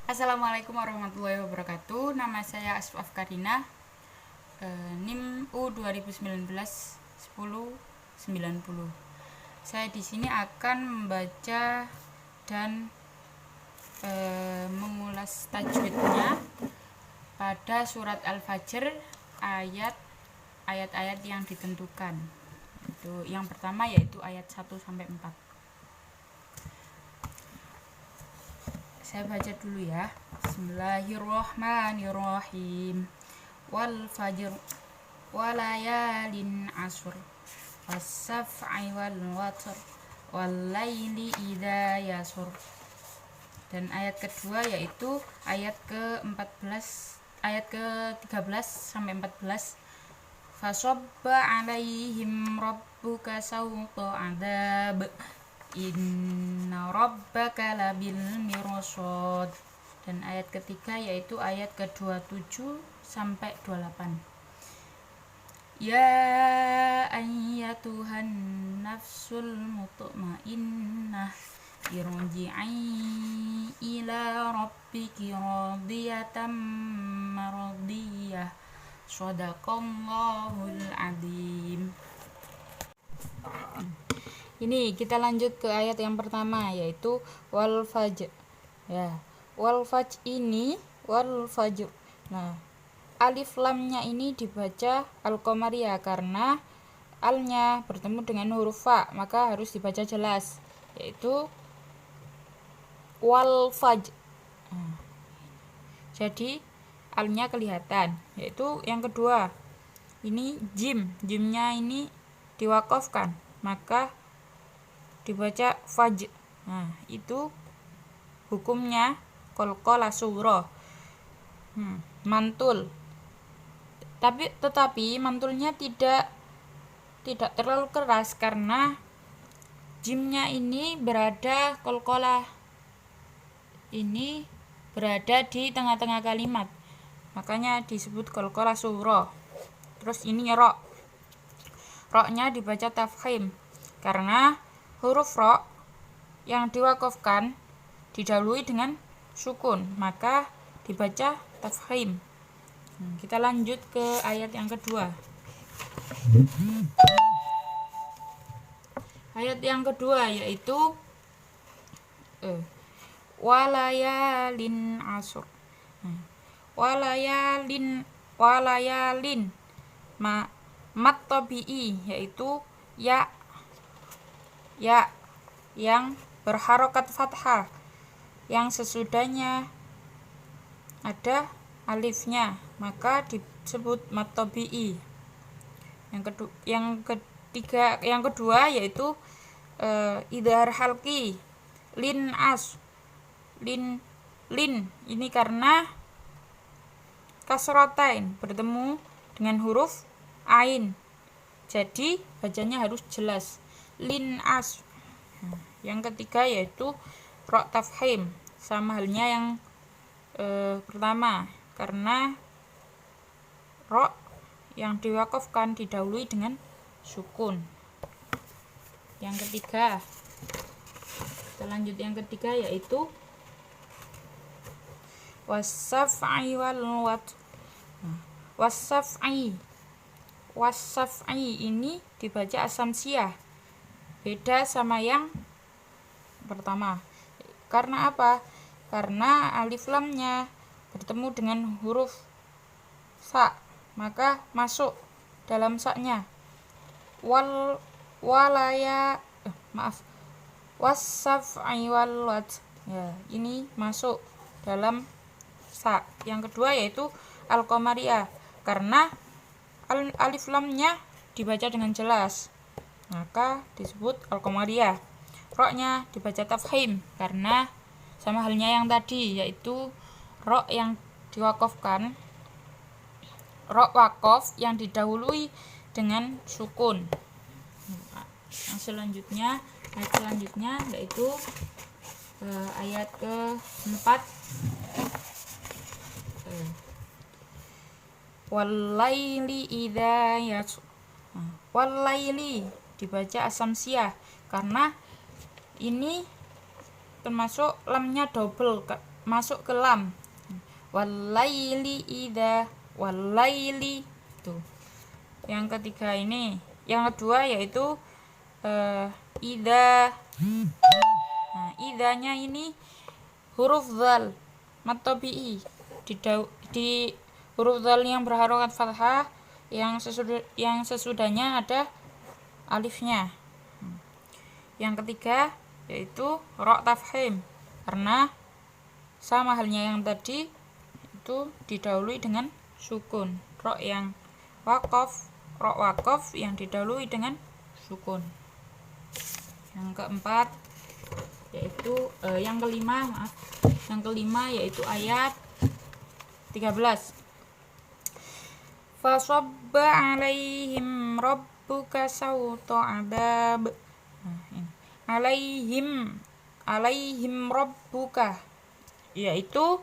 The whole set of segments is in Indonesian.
Assalamualaikum warahmatullahi wabarakatuh. Nama saya Aswaf Karina, NIM U 2019 1090. Saya di sini akan membaca dan mengulas tajwidnya pada surat Al-Fajr ayat-ayat yang ditentukan. Itu yang pertama yaitu ayat 1 sampai 4. Saya baca dulu ya. Bismillahirrahmanirrahim. Wal fajr walayalin asr was-saf'i wal watr wal laili idza yasr. Dan ayat kedua yaitu ayat ke-14 ayat ke-13 sampai 14. Fasobba alaihim rabbuka sawta adzab inna rabbaka labil mirsad. Dan ayat ketiga yaitu ayat ke-27 sampai 28. Ya ayyatuhan nafsul mutmainnah irji'i ila rabbiki radiyatan mardiyah. Shadaqallahul adzim. Ini kita lanjut ke ayat yang pertama yaitu wal fajr. Ya, wal fajr ini wal fajr. Nah, alif lamnya ini dibaca al-qamariyah karena alnya bertemu dengan huruf fa, maka harus dibaca jelas yaitu wal fajr. Jadi alnya kelihatan. Yaitu yang kedua, ini jimnya ini diwakafkan, maka dibaca fajr. Nah, itu hukumnya qalqalah surah. Mantul. Tetapi mantulnya tidak terlalu keras karena jimnya ini qalqalah ini berada di tengah-tengah kalimat. Makanya disebut qalqalah surah. Terus ini ro. Ro-nya dibaca tafkhim karena huruf ro yang diwakafkan didahului dengan sukun, maka dibaca tafkhim. Kita lanjut ke ayat yang kedua. Ayat yang kedua yaitu walayalin asr. Walayalin mat tabi'i yaitu ya yang berharokat fathah yang sesudahnya ada alifnya, maka disebut mat tabi'i. Yang kedua yaitu idhar halqi lin ini karena kasrotain bertemu dengan huruf ain, jadi bacanya harus jelas lin as. Yang ketiga yaitu ro tafhim, sama halnya yang pertama karena ro yang diwakafkan didahului dengan sukun. Yang ketiga, kita lanjut yang ketiga yaitu was-saf'i wal watr. Was-saf'i ini dibaca asamsiyah, beda sama yang pertama. Karena apa? Karena alif lamnya bertemu dengan huruf sa, maka masuk dalam sa-nya. Was-saf'i wal watr. Ya, ini masuk dalam sa. Yang kedua yaitu al-qamariyah karena alif lamnya dibaca dengan jelas, maka disebut al-qamariyah. Ro-nya dibaca tafhim karena sama halnya yang tadi yaitu ro yang diwakafkan, ro wakaf yang didahului dengan sukun. Ayat selanjutnya yaitu ayat ke-4 walaili idza yasr. Walaili dibaca asamsiyah karena ini termasuk lamnya double, masuk ke lam. Walaili idza, walaili itu. Yang ketiga ini, yang kedua yaitu idza. Nah, idzanya ini huruf dzal mad tabi'i. Di huruf dzal yang berharokat fathah, yang sesudahnya ada alifnya. Yang ketiga yaitu ra tafkhim, karena sama halnya yang tadi itu didahului dengan sukun. Ra yang waqaf, ra waqaf yang didahului dengan sukun. Yang keempat yaitu yang kelima yaitu ayat 13. Fasabba alaihim rabbuka sawta adab. Nah, ini. Alaihim rabbuka, yaitu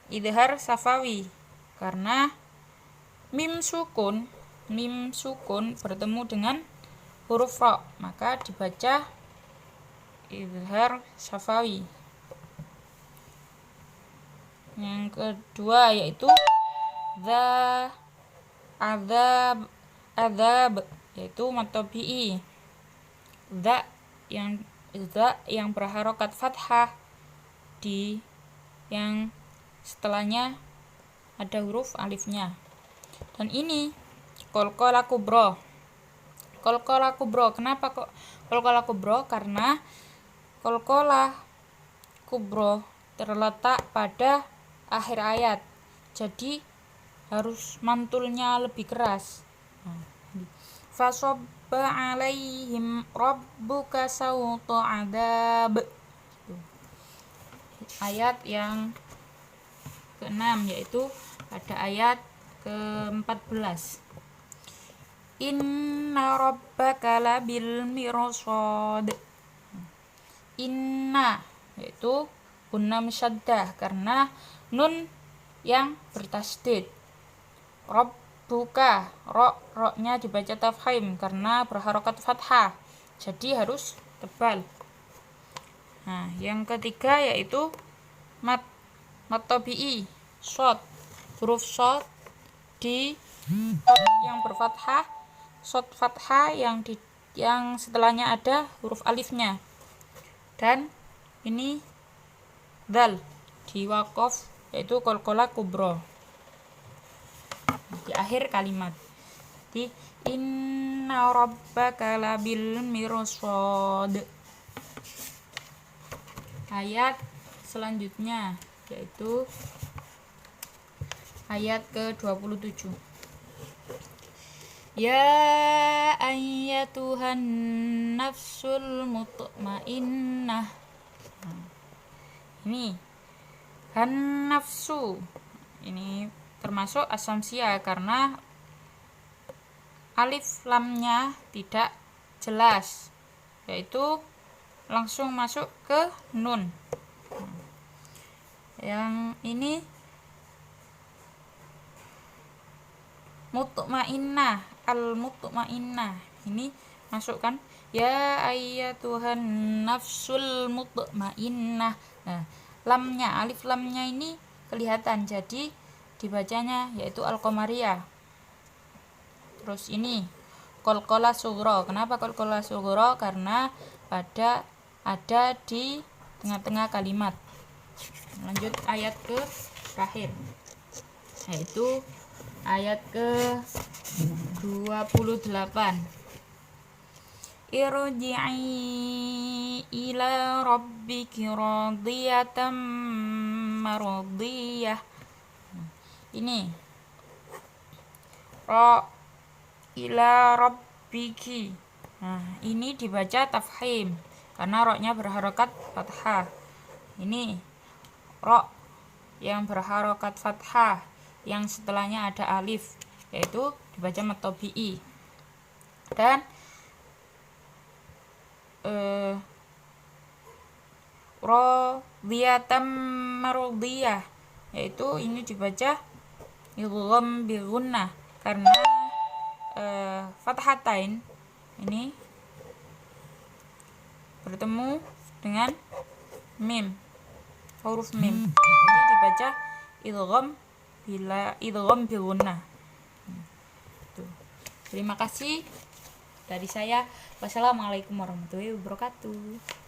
idhar safawi, karena mim sukun bertemu dengan huruf ra, maka dibaca idhar safawi. Yang kedua yaitu azab, yaitu mad tabi'i. Za yang berharokat fathah, di yang setelahnya ada huruf alifnya. Dan ini qalqalah kubra. Kenapa kok qalqalah kubra? Karena qalqalah kubra terletak pada akhir ayat, jadi harus mantulnya lebih keras. Fasabba alaihim rabbuka sawta adab. Ayat yang ke-6 yaitu pada ayat ke-14. Inna rabbaka labil mirsad. Inna yaitu gunna musyaddah, karena nun yang bertasdid. Rabbuka, ro-nya dibaca tafkhim karena berharokat fathah, jadi harus tebal. Nah, yang ketiga yaitu mad tabi'i, shad. Huruf shad di yang berfathah, shad fathah yang setelahnya ada huruf alifnya. Dan ini dzal di waqaf, yaitu qalqalah kubra di akhir kalimat. Di inna rabbaka labil mirsad. Ayat selanjutnya yaitu ayat ke-27. Ya ayyatuhan nafsul mutmainnah. Ini han nafsu ini termasuk asamsia karena alif lamnya tidak jelas, yaitu langsung masuk ke nun. Yang ini mutmainnah, al mutmainnah ini masukkan ya ayyatuhan nafsul mutmainnah. Nah, lamnya, alif lamnya ini kelihatan, jadi dibacanya yaitu al-qamariyah. Terus ini qalqalah sughra. Kenapa qalqalah sughra? Karena ada di tengah-tengah kalimat. Lanjut ayat ke terakhir, yaitu ayat ke 28. Irji'i ila rabbiki radiyatan mardiyah. Ini ra ila rabbiki. Nah, ini dibaca tafkhim karena ra-nya berharokat fathah. Ini ra yang berharokat fathah, yang setelahnya ada alif, yaitu dibaca mad tabi'i. Dan radiyatan mardiyah, yaitu ini dibaca idgham bi gunnah karena fathatain ini bertemu dengan mim. huruf mim. Jadi dibaca idgham bil gunnah. Tuh. Terima kasih dari saya. Wassalamualaikum warahmatullahi wabarakatuh.